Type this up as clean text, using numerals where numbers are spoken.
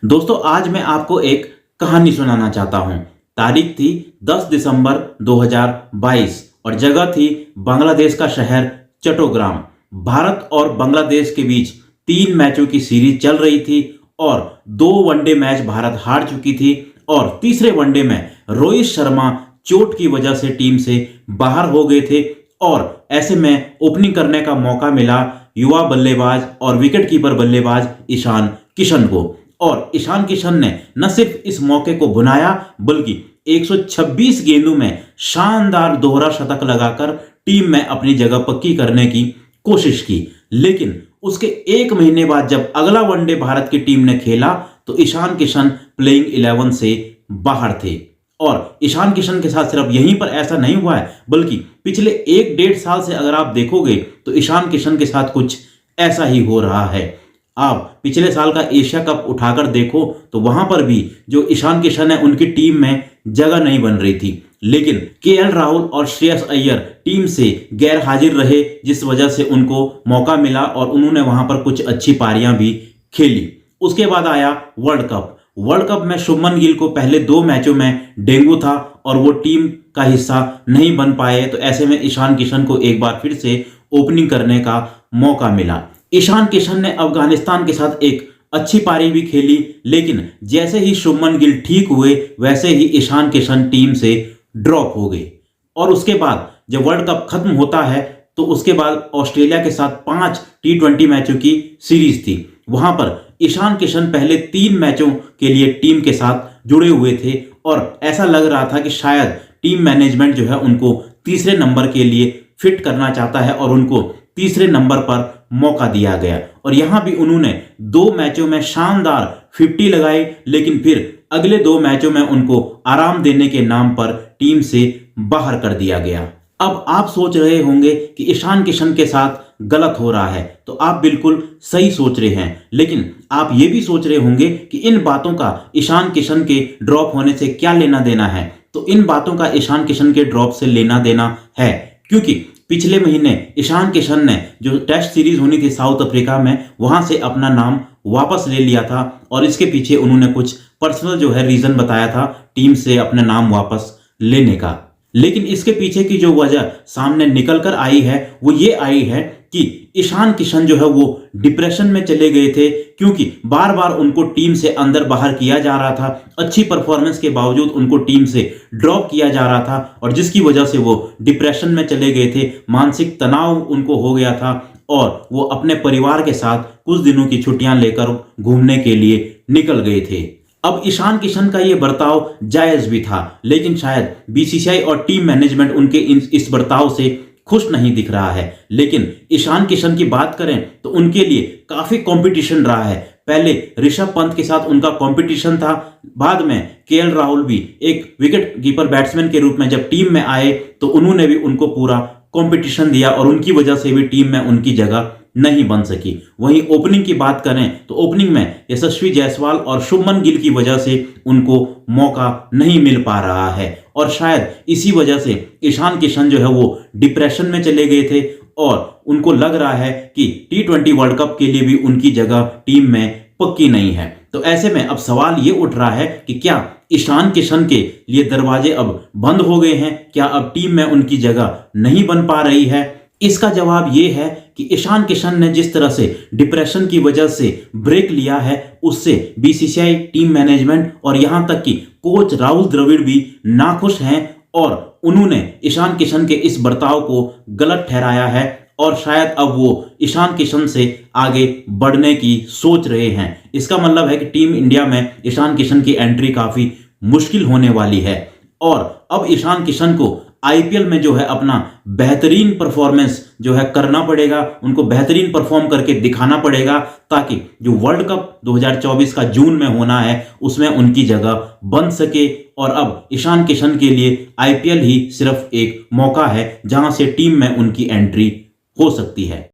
दोस्तों आज मैं आपको एक कहानी सुनाना चाहता हूं। तारीख थी 10 दिसंबर 2022 और जगह थी बांग्लादेश का शहर चट्टग्राम। भारत और बांग्लादेश के बीच 3 मैचों की सीरीज चल रही थी और 2 वनडे मैच भारत हार चुकी थी और तीसरे वनडे में रोहित शर्मा चोट की वजह से टीम से बाहर हो गए थे और ऐसे में ओपनिंग करने का मौका मिला युवा बल्लेबाज और विकेटकीपर बल्लेबाज ईशान किशन को। और ईशान किशन ने न सिर्फ इस मौके को बुनाया बल्कि 126 गेंदों में शानदार दोहरा शतक लगाकर टीम में अपनी जगह पक्की करने की कोशिश की। लेकिन उसके 1 महीने बाद जब अगला वनडे भारत की टीम ने खेला तो ईशान किशन प्लेइंग 11 से बाहर थे। और ईशान किशन के साथ सिर्फ यहीं पर ऐसा नहीं हुआ है बल्कि पिछले 1-1.5 साल से अगर आप देखोगे तो ईशान किशन के साथ कुछ ऐसा ही हो रहा है। आप पिछले साल का एशिया कप उठाकर देखो तो वहां पर भी जो ईशान किशन है उनकी टीम में जगह नहीं बन रही थी, लेकिन केएल राहुल और श्रेयस अय्यर टीम से गैर हाजिर रहे जिस वजह से उनको मौका मिला और उन्होंने वहां पर कुछ अच्छी पारियां भी खेली। उसके बाद आया वर्ल्ड कप में शुभमन गिल को पहले 2 मैचों में डेंगू था और वो टीम का हिस्सा नहीं बन पाए, तो ऐसे में ईशान किशन को एक बार फिर से ओपनिंग करने का मौका मिला। ईशान किशन ने अफगानिस्तान के साथ एक अच्छी पारी भी खेली, लेकिन जैसे ही शुभमन गिल ठीक हुए वैसे ही ईशान किशन टीम से ड्रॉप हो गए। और उसके बाद जब वर्ल्ड कप खत्म होता है तो उसके बाद ऑस्ट्रेलिया के साथ 5 T20 मैचों की सीरीज थी। वहां पर ईशान किशन पहले 3 मैचों के लिए टीम के साथ जुड़े हुए थे और ऐसा लग रहा था कि शायद टीम मैनेजमेंट जो है उनको तीसरे नंबर के लिए फिट करना चाहता है और उनको तीसरे नंबर पर मौका दिया गया। और यहां भी उन्होंने 2 मैचों में शानदार 50 लगाई, लेकिन फिर अगले 2 मैचों में उनको आराम देने के नाम पर टीम से बाहर कर दिया गया। अब आप सोच रहे होंगे कि ईशान किशन के साथ गलत हो रहा है, तो आप बिल्कुल सही सोच रहे हैं, लेकिन आप ये भी सोच रहे होंगे कि इन बातों का ईशान किशन के ड्रॉप होने से क्या लेना देना है। तो इन बातों का ईशान किशन के ड्रॉप से लेना देना है, क्योंकि पिछले महीने ईशान किशन ने जो टेस्ट सीरीज होनी थी साउथ अफ्रीका में, वहां से अपना नाम वापस ले लिया था और इसके पीछे उन्होंने कुछ पर्सनल जो है रीजन बताया था टीम से अपना नाम वापस लेने का। लेकिन इसके पीछे की जो वजह सामने निकल कर आई है वो ये आई है कि ईशान किशन जो है वो डिप्रेशन में चले गए थे, क्योंकि बार बार उनको टीम से अंदर बाहर किया जा रहा था। अच्छी परफॉर्मेंस के बावजूद उनको टीम से ड्रॉप किया जा रहा था और जिसकी वजह से वो डिप्रेशन में चले गए थे। मानसिक तनाव उनको हो गया था और वो अपने परिवार के साथ कुछ दिनों की छुट्टियां लेकर घूमने के लिए निकल गए थे। अब ईशान किशन का ये बर्ताव जायज भी था, लेकिन शायद बीसीसीआई और टीम मैनेजमेंट उनके इस बर्ताव से खुश नहीं दिख रहा है। लेकिन ईशान किशन की बात करें तो उनके लिए काफी कंपटीशन रहा है। पहले ऋषभ पंत के साथ उनका कंपटीशन था, बाद में केएल राहुल भी एक विकेट कीपर बैट्समैन के रूप में जब टीम में आए तो उन्होंने भी उनको पूरा कंपटीशन दिया और उनकी वजह से भी टीम में उनकी जगह नहीं बन सकी। वहीं ओपनिंग की बात करें तो ओपनिंग में यशस्वी जायसवाल और शुभमन गिल की वजह से उनको मौका नहीं मिल पा रहा है और शायद इसी वजह से ईशान किशन जो है वो डिप्रेशन में चले गए थे और उनको लग रहा है कि T20 वर्ल्ड कप के लिए भी उनकी जगह टीम में पक्की नहीं है। तो ऐसे में अब सवाल ये उठ रहा है कि क्या ईशान किशन के लिए दरवाजे अब बंद हो गए हैं? क्या अब टीम में उनकी जगह नहीं बन पा रही है? इसका जवाब ये है कि ईशान किशन ने जिस तरह से डिप्रेशन की वजह से ब्रेक लिया है उससे बीसीसीआई, टीम मैनेजमेंट और यहां तक कि कोच राहुल द्रविड़ भी नाखुश हैं और उन्होंने ईशान किशन के इस बर्ताव को गलत ठहराया है और शायद अब वो ईशान किशन से आगे बढ़ने की सोच रहे हैं। इसका मतलब है कि टीम इंडिया में ईशान किशन की एंट्री काफी मुश्किल होने वाली है और अब ईशान किशन को आईपीएल में जो है अपना बेहतरीन परफॉर्मेंस जो है करना पड़ेगा, उनको बेहतरीन परफॉर्म करके दिखाना पड़ेगा ताकि जो वर्ल्ड कप 2024 का जून में होना है उसमें उनकी जगह बन सके। और अब ईशान किशन के लिए आईपीएल ही सिर्फ एक मौका है जहां से टीम में उनकी एंट्री हो सकती है।